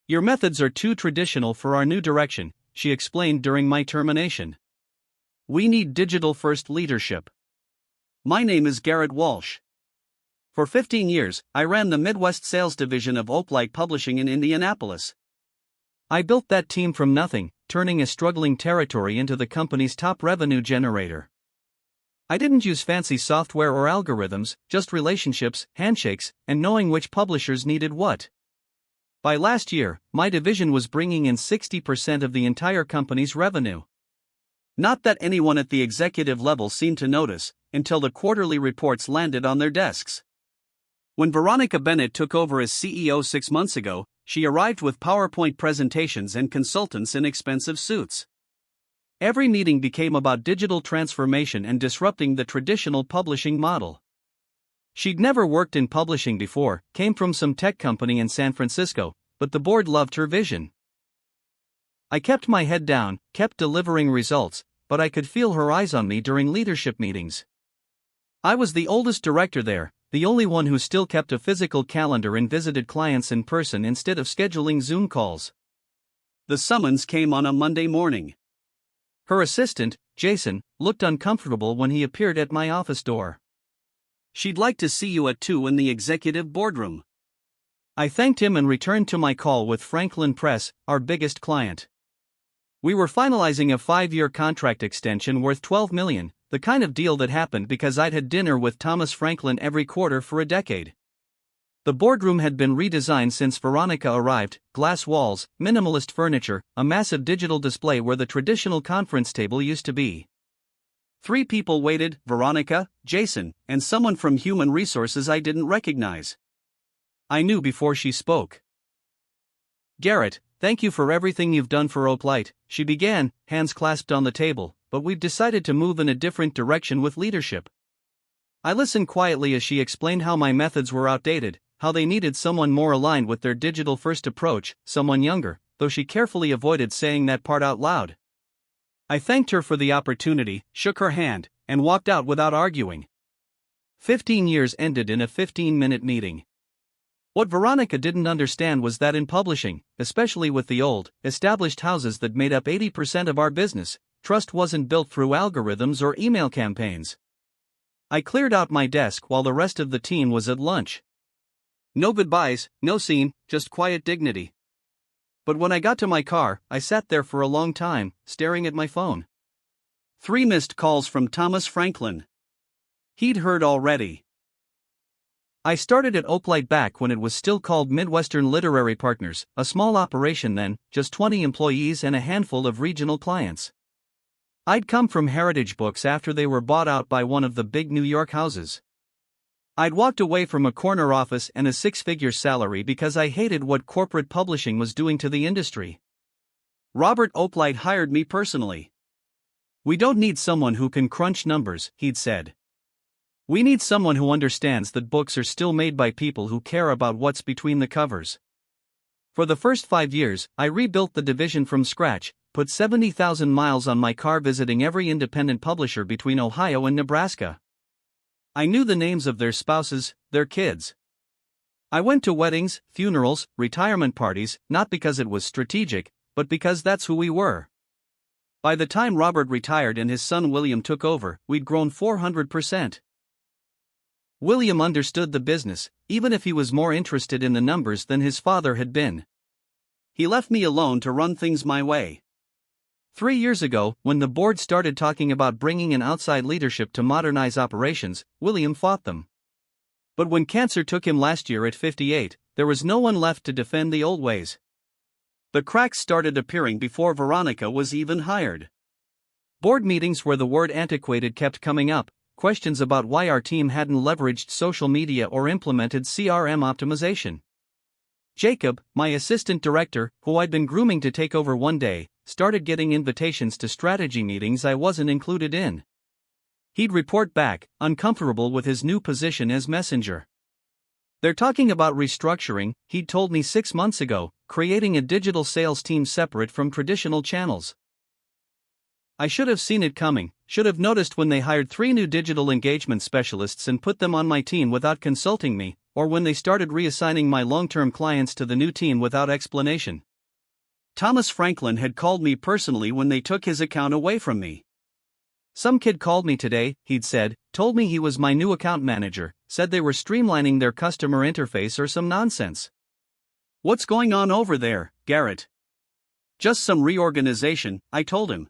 Your methods are too traditional for our new direction, she explained during my termination. We need digital-first leadership. My name is Garrett Walsh. For 15 years, I ran the Midwest sales division of Oaklight Publishing in Indianapolis. I built that team from nothing, turning a struggling territory into the company's top revenue generator. I didn't use fancy software or algorithms, just relationships, handshakes, and knowing which publishers needed what. By last year, my division was bringing in 60% of the entire company's revenue. Not that anyone at the executive level seemed to notice, until the quarterly reports landed on their desks. When Veronica Bennett took over as CEO 6 months ago, she arrived with PowerPoint presentations and consultants in expensive suits. Every meeting became about digital transformation and disrupting the traditional publishing model. She'd never worked in publishing before, came from some tech company in San Francisco, but the board loved her vision. I kept my head down, kept delivering results, but I could feel her eyes on me during leadership meetings. I was the oldest director there, the only one who still kept a physical calendar and visited clients in person instead of scheduling Zoom calls. The summons came on a Monday morning. Her assistant, Jason, looked uncomfortable when he appeared at my office door. She'd like to see you at 2 in the executive boardroom. I thanked him and returned to my call with Franklin Press, our biggest client. We were finalizing a 5-year contract extension worth $12 million, the kind of deal that happened because I'd had dinner with Thomas Franklin every quarter for a decade. The boardroom had been redesigned since Veronica arrived: glass walls, minimalist furniture, a massive digital display where the traditional conference table used to be. 3 people waited: Veronica, Jason, and someone from human resources I didn't recognize. I knew before she spoke. Garrett, thank you for everything you've done for Oaklight, she began, hands clasped on the table, but we've decided to move in a different direction with leadership. I listened quietly as she explained how my methods were outdated, how they needed someone more aligned with their digital-first approach, someone younger, though she carefully avoided saying that part out loud. I thanked her for the opportunity, shook her hand, and walked out without arguing. 15 years ended in a 15-minute meeting. What Veronica didn't understand was that in publishing, especially with the old, established houses that made up 80% of our business, trust wasn't built through algorithms or email campaigns. I cleared out my desk while the rest of the team was at lunch. No goodbyes, no scene, just quiet dignity. But when I got to my car, I sat there for a long time, staring at my phone. 3 missed calls from Thomas Franklin. He'd heard already. I started at Oaklight back when it was still called Midwestern Literary Partners, a small operation then, just 20 employees and a handful of regional clients. I'd come from Heritage Books after they were bought out by one of the big New York houses. I'd walked away from a corner office and a 6-figure salary because I hated what corporate publishing was doing to the industry. Robert Oaklight hired me personally. We don't need someone who can crunch numbers, he'd said. We need someone who understands that books are still made by people who care about what's between the covers. For the first 5 years, I rebuilt the division from scratch, put 70,000 miles on my car visiting every independent publisher between Ohio and Nebraska. I knew the names of their spouses, their kids. I went to weddings, funerals, retirement parties, not because it was strategic, but because that's who we were. By the time Robert retired and his son William took over, we'd grown 400%. William understood the business, even if he was more interested in the numbers than his father had been. He left me alone to run things my way. 3 years ago, when the board started talking about bringing in outside leadership to modernize operations, William fought them. But when cancer took him last year at 58, there was no one left to defend the old ways. The cracks started appearing before Veronica was even hired. Board meetings where the word antiquated kept coming up, questions about why our team hadn't leveraged social media or implemented CRM optimization. Jacob, my assistant director, who I'd been grooming to take over one day, started getting invitations to strategy meetings I wasn't included in. He'd report back, uncomfortable with his new position as messenger. They're talking about restructuring, he'd told me 6 months ago, creating a digital sales team separate from traditional channels. I should have seen it coming, should have noticed when they hired 3 new digital engagement specialists and put them on my team without consulting me, or when they started reassigning my long-term clients to the new team without explanation. Thomas Franklin had called me personally when they took his account away from me. "Some kid called me today," he'd said, "told me he was my new account manager, said they were streamlining their customer interface or some nonsense." "What's going on over there, Garrett?" "Just some reorganization," I told him.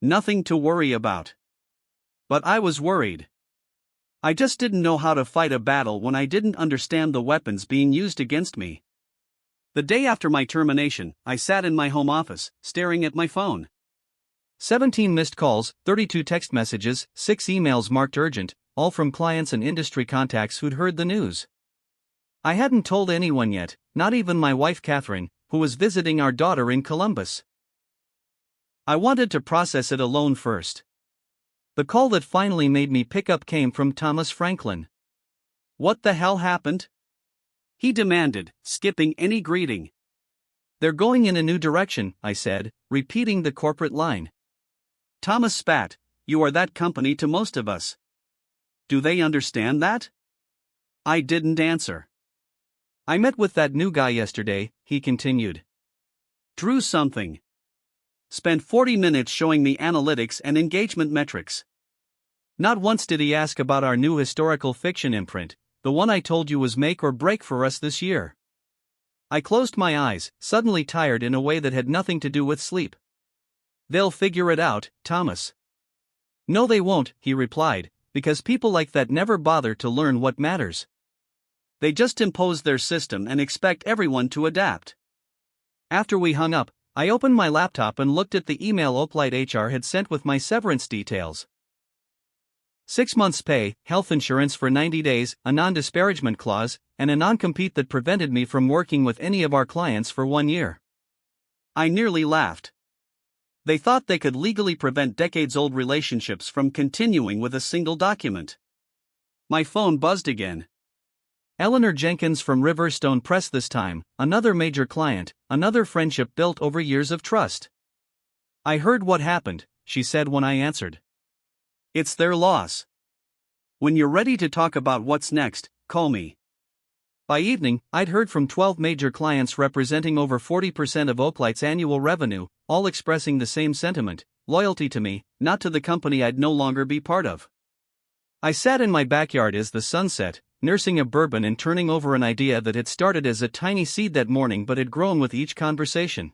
"Nothing to worry about." But I was worried. I just didn't know how to fight a battle when I didn't understand the weapons being used against me. The day after my termination, I sat in my home office, staring at my phone. 17 missed calls, 32 text messages, 6 emails marked urgent, all from clients and industry contacts who'd heard the news. I hadn't told anyone yet, not even my wife Catherine, who was visiting our daughter in Columbus. I wanted to process it alone first. The call that finally made me pick up came from Thomas Franklin. "What the hell happened?" he demanded, skipping any greeting. "They're going in a new direction," I said, repeating the corporate line. Thomas spat. "You are that company to most of us. Do they understand that?" I didn't answer. "I met with that new guy yesterday," he continued. "Drew something. Spent 40 minutes showing me analytics and engagement metrics. Not once did he ask about our new historical fiction imprint, the one I told you was make or break for us this year." I closed my eyes, suddenly tired in a way that had nothing to do with sleep. "They'll figure it out, Thomas." "No, they won't," he replied, "because people like that never bother to learn what matters. They just impose their system and expect everyone to adapt." After we hung up, I opened my laptop and looked at the email Oaklight HR had sent with my severance details. 6 months' pay, health insurance for 90 days, a non-disparagement clause, and a non-compete that prevented me from working with any of our clients for 1 year. I nearly laughed. They thought they could legally prevent decades-old relationships from continuing with a single document. My phone buzzed again. Eleanor Jenkins from Riverstone Press this time, another major client, another friendship built over years of trust. "I heard what happened," she said when I answered. "It's their loss. When you're ready to talk about what's next, call me." By evening, I'd heard from 12 major clients representing over 40% of Oaklight's annual revenue, all expressing the same sentiment: loyalty to me, not to the company I'd no longer be part of. I sat in my backyard as the sun set, nursing a bourbon and turning over an idea that had started as a tiny seed that morning but had grown with each conversation.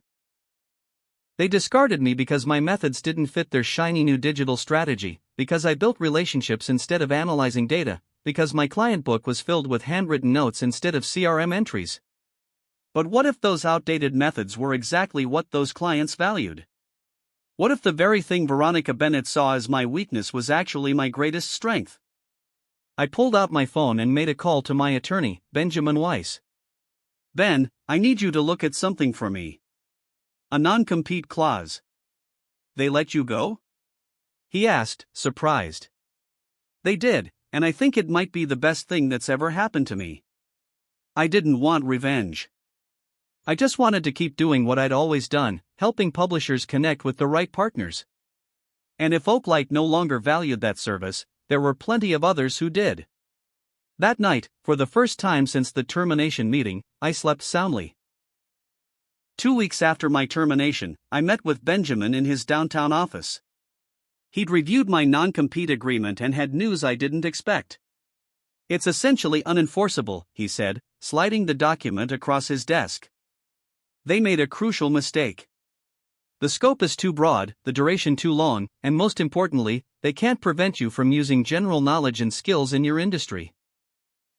They discarded me because my methods didn't fit their shiny new digital strategy, because I built relationships instead of analyzing data, because my client book was filled with handwritten notes instead of CRM entries. But what if those outdated methods were exactly what those clients valued? What if the very thing Veronica Bennett saw as my weakness was actually my greatest strength? I pulled out my phone and made a call to my attorney, Benjamin Weiss. "Ben, I need you to look at something for me. A non-compete clause." "They let you go?" he asked, surprised. "They did, and I think it might be the best thing that's ever happened to me." I didn't want revenge. I just wanted to keep doing what I'd always done, helping publishers connect with the right partners. And if Oaklight no longer valued that service, there were plenty of others who did. That night, for the first time since the termination meeting, I slept soundly. 2 weeks after my termination, I met with Benjamin in his downtown office. He'd reviewed my non-compete agreement and had news I didn't expect. "It's essentially unenforceable," he said, sliding the document across his desk. "They made a crucial mistake. The scope is too broad, the duration too long, and most importantly, they can't prevent you from using general knowledge and skills in your industry."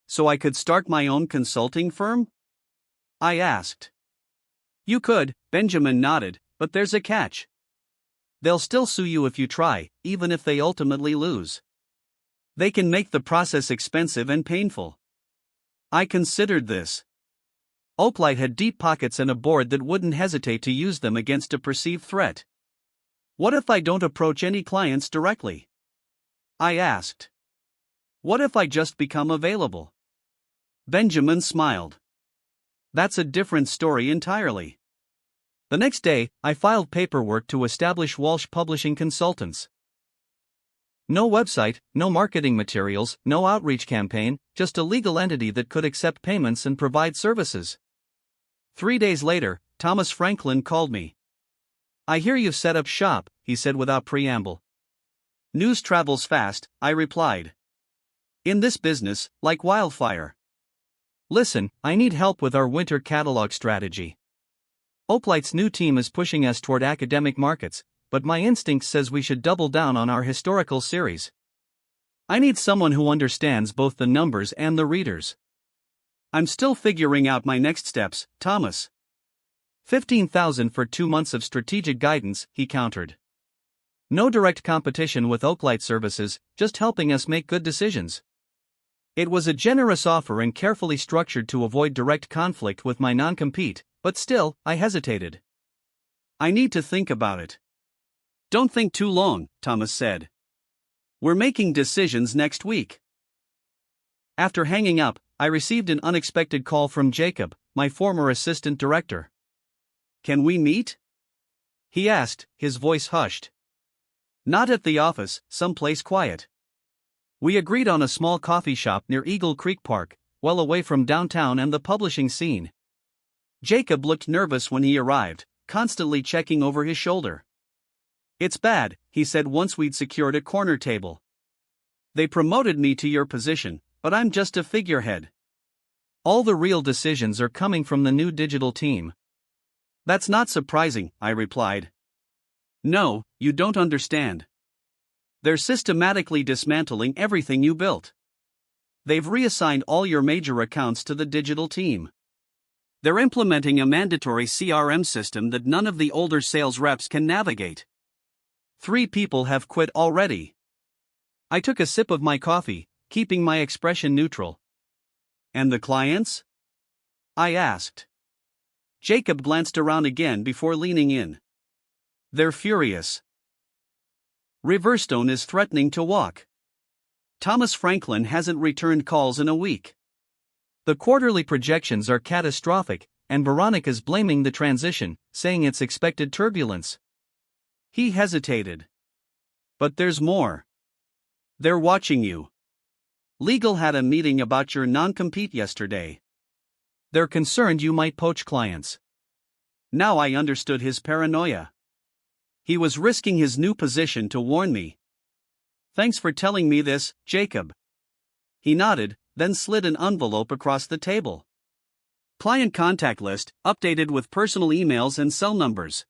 "So I could start my own consulting firm?" I asked. "You could," Benjamin nodded, "but there's a catch. They'll still sue you if you try, even if they ultimately lose. They can make the process expensive and painful." I considered this. Oaklight had deep pockets and a board that wouldn't hesitate to use them against a perceived threat. "What if I don't approach any clients directly?" I asked. "What if I just become available?" Benjamin smiled. "That's a different story entirely." The next day, I filed paperwork to establish Walsh Publishing Consultants. No website, no marketing materials, no outreach campaign, just a legal entity that could accept payments and provide services. 3 days later, Thomas Franklin called me. "I hear you've set up shop," he said without preamble. "News travels fast," I replied. "In this business, like wildfire. Listen, I need help with our winter catalog strategy. Oaklight's new team is pushing us toward academic markets, but my instinct says we should double down on our historical series. I need someone who understands both the numbers and the readers. I'm still figuring out my next steps, Thomas." 15,000 for 2 months of strategic guidance, he countered. No direct competition with Oaklight services, just helping us make good decisions. It was a generous offer and carefully structured to avoid direct conflict with my non-compete, but still, I hesitated. "I need to think about it." "Don't think too long," Thomas said. "We're making decisions next week." After hanging up, I received an unexpected call from Jacob, my former assistant director. "Can we meet?" he asked, his voice hushed. "Not at the office, someplace quiet." We agreed on a small coffee shop near Eagle Creek Park, well away from downtown and the publishing scene. Jacob looked nervous when he arrived, constantly checking over his shoulder. "It's bad," he said once we'd secured a corner table. "They promoted me to your position, but I'm just a figurehead. All the real decisions are coming from the new digital team." "That's not surprising," I replied. "No, you don't understand. They're systematically dismantling everything you built. They've reassigned all your major accounts to the digital team. They're implementing a mandatory CRM system that none of the older sales reps can navigate. 3 people have quit already." I took a sip of my coffee, keeping my expression neutral. "And the clients?" I asked. Jacob glanced around again before leaning in. "They're furious. Riverstone is threatening to walk. Thomas Franklin hasn't returned calls in a week. The quarterly projections are catastrophic, and Veronica's blaming the transition, saying it's expected turbulence." He hesitated. "But there's more. They're watching you. Legal had a meeting about your non-compete yesterday. They're concerned you might poach clients." Now I understood his paranoia. He was risking his new position to warn me. "Thanks for telling me this, Jacob." He nodded, then slid an envelope across the table. "Client contact list, updated with personal emails and cell numbers."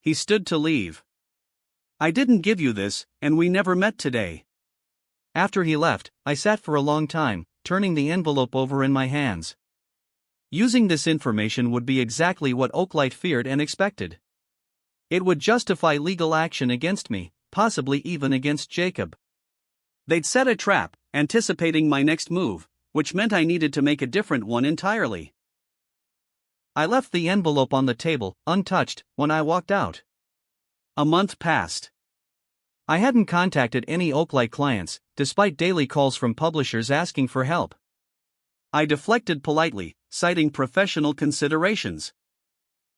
He stood to leave. "I didn't give you this, and we never met today." After he left, I sat for a long time, turning the envelope over in my hands. Using this information would be exactly what Oaklight feared and expected. It would justify legal action against me, possibly even against Jacob. They'd set a trap, anticipating my next move, which meant I needed to make a different one entirely. I left the envelope on the table, untouched, when I walked out. A month passed. I hadn't contacted any Oaklight clients, despite daily calls from publishers asking for help. I deflected politely, citing professional considerations.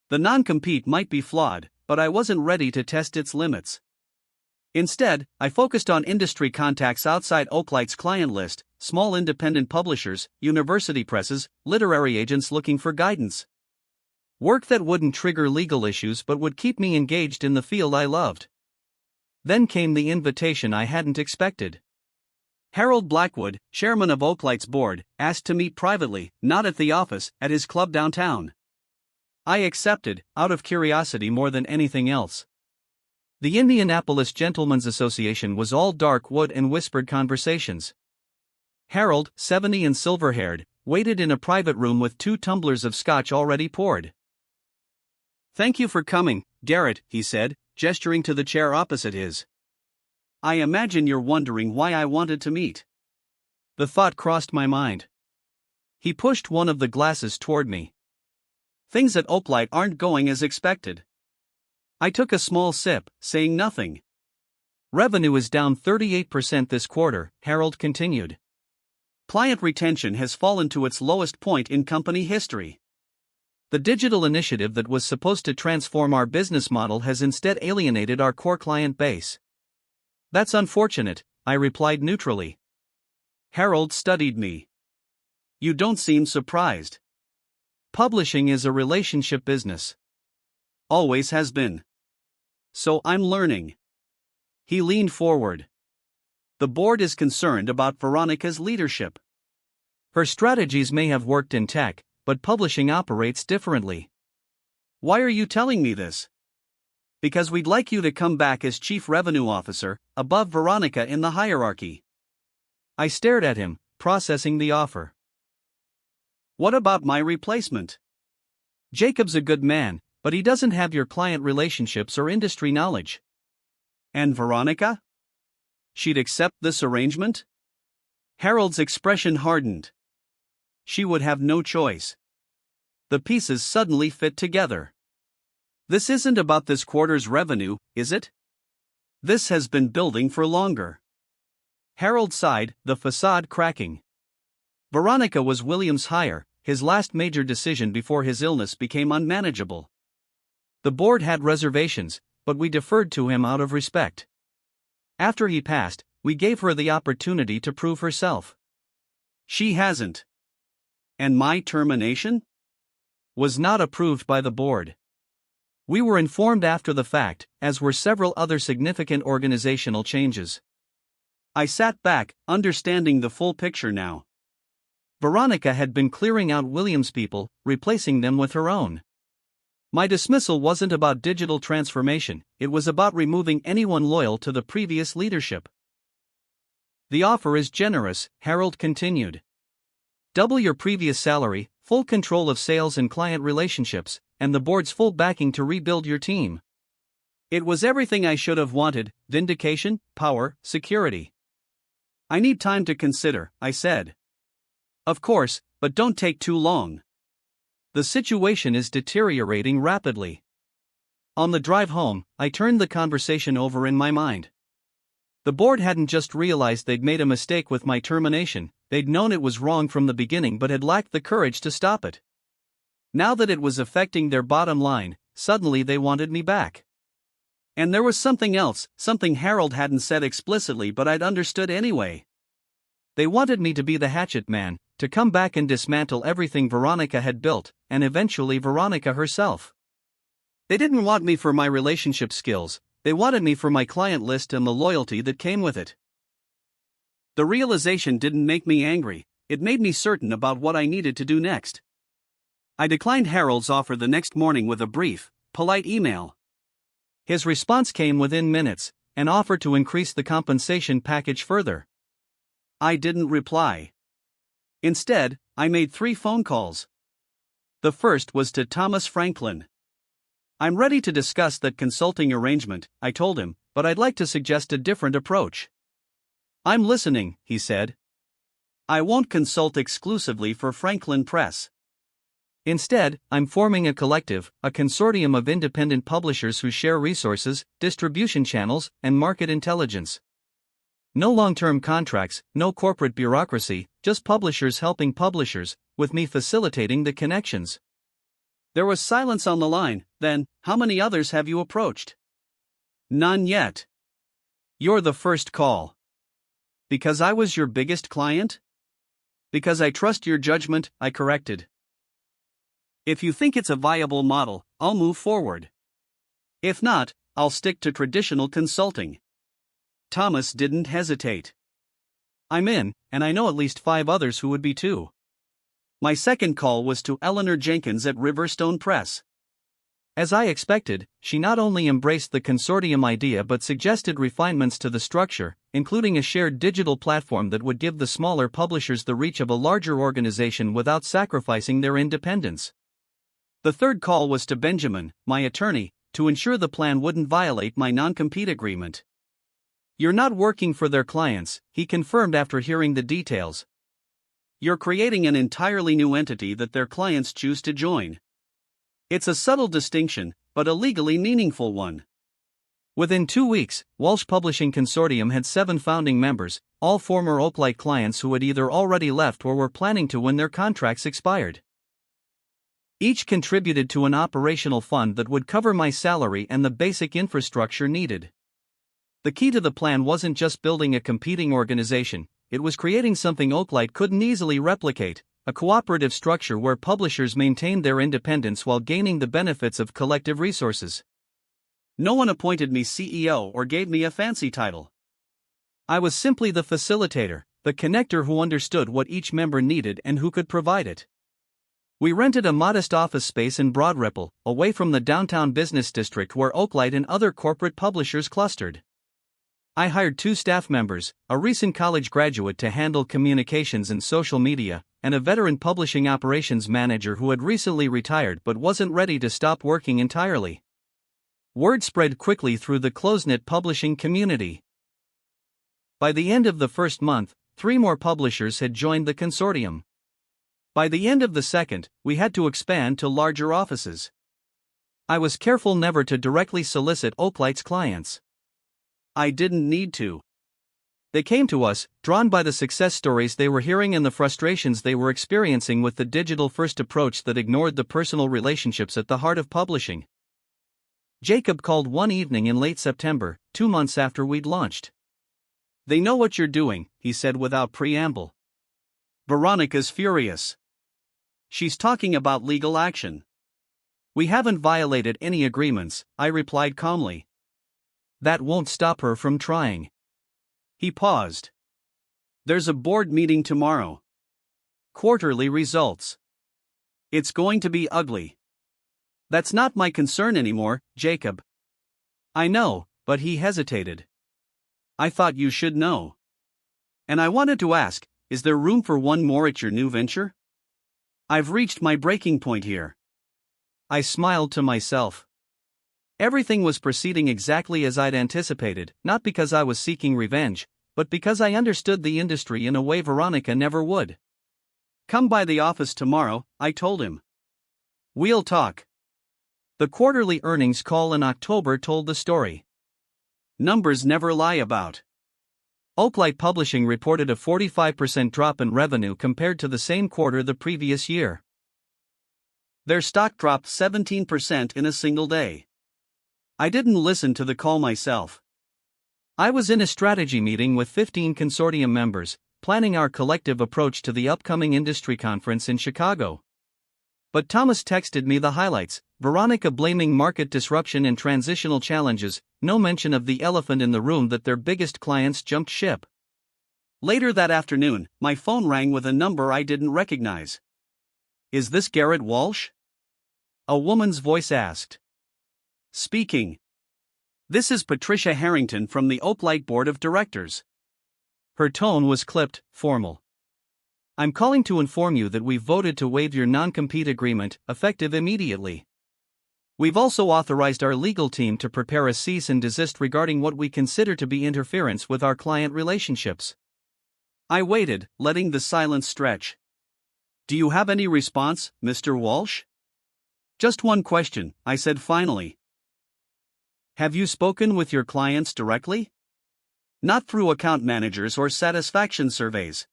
The non-compete might be flawed, but I wasn't ready to test its limits. Instead, I focused on industry contacts outside Oaklight's client list, small independent publishers, university presses, literary agents looking for guidance. Work that wouldn't trigger legal issues but would keep me engaged in the field I loved. Then came the invitation I hadn't expected. Harold Blackwood, chairman of Oaklight's board, asked to meet privately, not at the office, at his club downtown. I accepted, out of curiosity more than anything else. The Indianapolis Gentlemen's Association was all dark wood and whispered conversations. Harold, 70 and silver-haired, waited in a private room with 2 tumblers of scotch already poured. "Thank you for coming, Garrett," he said, gesturing to the chair opposite his. "I imagine you're wondering why I wanted to meet." The thought crossed my mind. He pushed one of the glasses toward me. "Things at Oaklight aren't going as expected." I took a small sip, saying nothing. "Revenue is down 38% this quarter," Harold continued. "Client retention has fallen to its lowest point in company history. The digital initiative that was supposed to transform our business model has instead alienated our core client base. That's unfortunate, I replied neutrally. Harold studied me. You don't seem surprised. Publishing is a relationship business. Always has been. So I'm learning. He leaned forward. The board is concerned about Veronica's leadership. Her strategies may have worked in tech, but publishing operates differently. Why are you telling me this? Because we'd like you to come back as Chief Revenue Officer, above Veronica in the hierarchy. I stared at him, processing the offer. What about my replacement? Jacob's a good man, but he doesn't have your client relationships or industry knowledge. And Veronica? She'd accept this arrangement? Harold's expression hardened. She would have no choice. The pieces suddenly fit together. This isn't about this quarter's revenue, is it? This has been building for longer. Harold sighed, the facade cracking. Veronica was William's hire, his last major decision before his illness became unmanageable. The board had reservations, but we deferred to him out of respect. After he passed, we gave her the opportunity to prove herself. She hasn't. And my termination? Was not approved by the board. We were informed after the fact, as were several other significant organizational changes. I sat back, understanding the full picture now. Veronica had been clearing out Williams' people, replacing them with her own. My dismissal wasn't about digital transformation, it was about removing anyone loyal to the previous leadership. The offer is generous, Harold continued. Double your previous salary, full control of sales and client relationships, and the board's full backing to rebuild your team. It was everything I should have wanted: vindication, power, security. I need time to consider, I said. Of course, but don't take too long. The situation is deteriorating rapidly. On the drive home, I turned the conversation over in my mind. The board hadn't just realized they'd made a mistake with my termination, they'd known it was wrong from the beginning but had lacked the courage to stop it. Now that it was affecting their bottom line, suddenly they wanted me back. And there was something else, something Harold hadn't said explicitly but I'd understood anyway. They wanted me to be the hatchet man, to come back and dismantle everything Veronica had built, and eventually Veronica herself. They didn't want me for my relationship skills, they wanted me for my client list and the loyalty that came with it. The realization didn't make me angry, it made me certain about what I needed to do next. I declined Harold's offer the next morning with a brief, polite email. His response came within minutes, an offer to increase the compensation package further. I didn't reply. Instead, I made 3 phone calls. The first was to Thomas Franklin. I'm ready to discuss that consulting arrangement, I told him, but I'd like to suggest a different approach. I'm listening, he said. I won't consult exclusively for Franklin Press. Instead, I'm forming a collective, a consortium of independent publishers who share resources, distribution channels, and market intelligence. No long-term contracts, no corporate bureaucracy, just publishers helping publishers, with me facilitating the connections. There was silence on the line. Then, how many others have you approached? None yet. You're the first call. Because I was your biggest client? Because I trust your judgment, I corrected. If you think it's a viable model, I'll move forward. If not, I'll stick to traditional consulting. Thomas didn't hesitate. I'm in, and I know at least 5 others who would be too. My second call was to Eleanor Jenkins at Riverstone Press. As I expected, she not only embraced the consortium idea but suggested refinements to the structure, including a shared digital platform that would give the smaller publishers the reach of a larger organization without sacrificing their independence. The third call was to Benjamin, my attorney, to ensure the plan wouldn't violate my non-compete agreement. You're not working for their clients, he confirmed after hearing the details. You're creating an entirely new entity that their clients choose to join. It's a subtle distinction, but a legally meaningful one. Within 2 weeks, Walsh Publishing Consortium had 7 founding members, all former Oaklight clients who had either already left or were planning to when their contracts expired. Each contributed to an operational fund that would cover my salary and the basic infrastructure needed. The key to the plan wasn't just building a competing organization, it was creating something Oaklight couldn't easily replicate, a cooperative structure where publishers maintained their independence while gaining the benefits of collective resources. No one appointed me CEO or gave me a fancy title. I was simply the facilitator, the connector who understood what each member needed and who could provide it. We rented a modest office space in Broad Ripple, away from the downtown business district where Oaklight and other corporate publishers clustered. I hired 2 staff members, a recent college graduate to handle communications and social media, and a veteran publishing operations manager who had recently retired but wasn't ready to stop working entirely. Word spread quickly through the close-knit publishing community. By the end of the first month, 3 more publishers had joined the consortium. By the end of the second, we had to expand to larger offices. I was careful never to directly solicit Oaklight's clients. I didn't need to. They came to us, drawn by the success stories they were hearing and the frustrations they were experiencing with the digital-first approach that ignored the personal relationships at the heart of publishing. Jacob called one evening in late September, 2 months after we'd launched. "They know what you're doing," he said without preamble. "Veronica's furious. She's talking about legal action." "We haven't violated any agreements," I replied calmly. "That won't stop her from trying." He paused. "There's a board meeting tomorrow. Quarterly results. It's going to be ugly." "That's not my concern anymore, Jacob." "I know," but he hesitated. "I thought you should know. And I wanted to ask, is there room for one more at your new venture? I've reached my breaking point here." I smiled to myself. Everything was proceeding exactly as I'd anticipated, not because I was seeking revenge, but because I understood the industry in a way Veronica never would. "Come by the office tomorrow," I told him. "We'll talk." The quarterly earnings call in October told the story. Numbers never lie about. Oaklight Publishing reported a 45% drop in revenue compared to the same quarter the previous year. Their stock dropped 17% in a single day. I didn't listen to the call myself. I was in a strategy meeting with 15 consortium members, planning our collective approach to the upcoming industry conference in Chicago. But Thomas texted me the highlights: Veronica blaming market disruption and transitional challenges, no mention of the elephant in the room that their biggest clients jumped ship. Later that afternoon, my phone rang with a number I didn't recognize. "Is this Garrett Walsh?" a woman's voice asked. "Speaking. This is Patricia Harrington from the Oaklight Board of Directors." Her tone was clipped, formal. "I'm calling to inform you that we've voted to waive your non-compete agreement, effective immediately. We've also authorized our legal team to prepare a cease and desist regarding what we consider to be interference with our client relationships." I waited, letting the silence stretch. "Do you have any response, Mr. Walsh?" "Just one question," I said finally. "Have you spoken with your clients directly? Not through account managers or satisfaction surveys.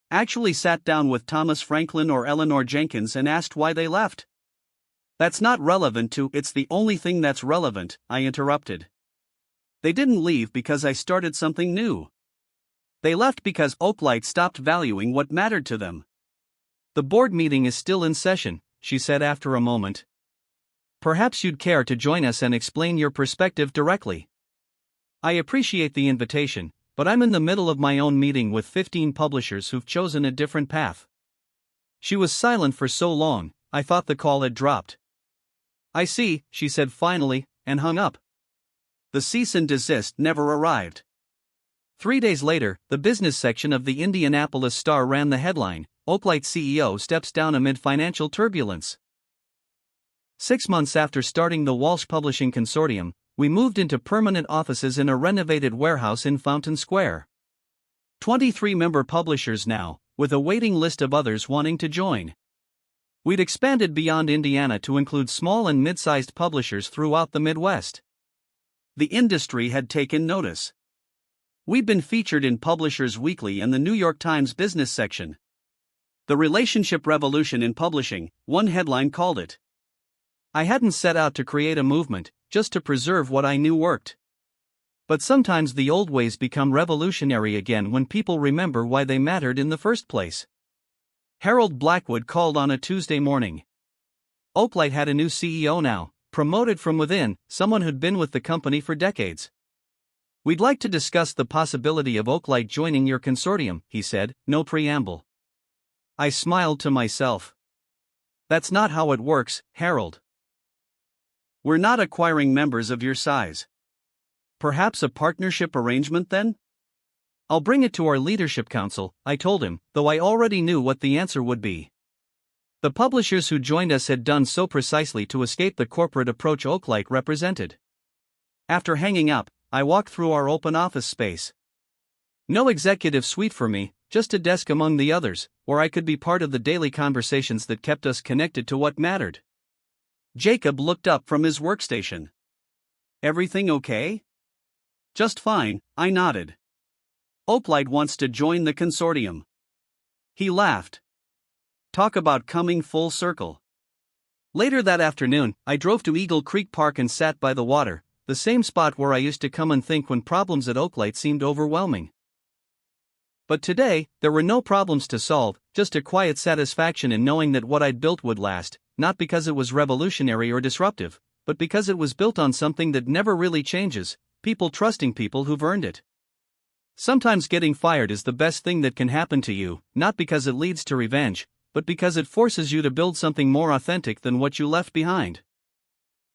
Actually sat down with Thomas Franklin or Eleanor Jenkins and asked why they left?" "That's not relevant to it's the only thing that's relevant," I interrupted. "They didn't leave because I started something new. They left because Oaklight stopped valuing what mattered to them." "The board meeting is still in session," she said after a moment. "Perhaps you'd care to join us and explain your perspective directly." "I appreciate the invitation, but I'm in the middle of my own meeting with 15 publishers who've chosen a different path." She was silent for so long, I thought the call had dropped. "I see," she said finally, and hung up. The cease and desist never arrived. 3 days later, the business section of the Indianapolis Star ran the headline: Oaklight CEO steps down amid financial turbulence. 6 months after starting the Walsh Publishing Consortium, we moved into permanent offices in a renovated warehouse in Fountain Square. 23 member publishers now, with a waiting list of others wanting to join. We'd expanded beyond Indiana to include small and mid-sized publishers throughout the Midwest. The industry had taken notice. We'd been featured in Publishers Weekly and the New York Times business section. "The relationship revolution in publishing," one headline called it. I hadn't set out to create a movement, just to preserve what I knew worked. But sometimes the old ways become revolutionary again when people remember why they mattered in the first place. Harold Blackwood called on a Tuesday morning. Oaklight had a new CEO now, promoted from within, someone who'd been with the company for decades. "We'd like to discuss the possibility of Oaklight joining your consortium," he said, no preamble. I smiled to myself. "That's not how it works, Harold. We're not acquiring members of your size. Perhaps a partnership arrangement then?" "I'll bring it to our leadership council," I told him, though I already knew what the answer would be. The publishers who joined us had done so precisely to escape the corporate approach Oaklight represented. After hanging up, I walked through our open office space. No executive suite for me, just a desk among the others, where I could be part of the daily conversations that kept us connected to what mattered. Jacob looked up from his workstation. "Everything okay?" "Just fine," I nodded. "Oaklight wants to join the consortium." He laughed. Talk about coming full circle. Later that afternoon, I drove to Eagle Creek Park and sat by the water, the same spot where I used to come and think when problems at Oaklight seemed overwhelming. But today, there were no problems to solve, just a quiet satisfaction in knowing that what I'd built would last, not because it was revolutionary or disruptive, but because it was built on something that never really changes: people trusting people who've earned it. Sometimes getting fired is the best thing that can happen to you, not because it leads to revenge, but because it forces you to build something more authentic than what you left behind.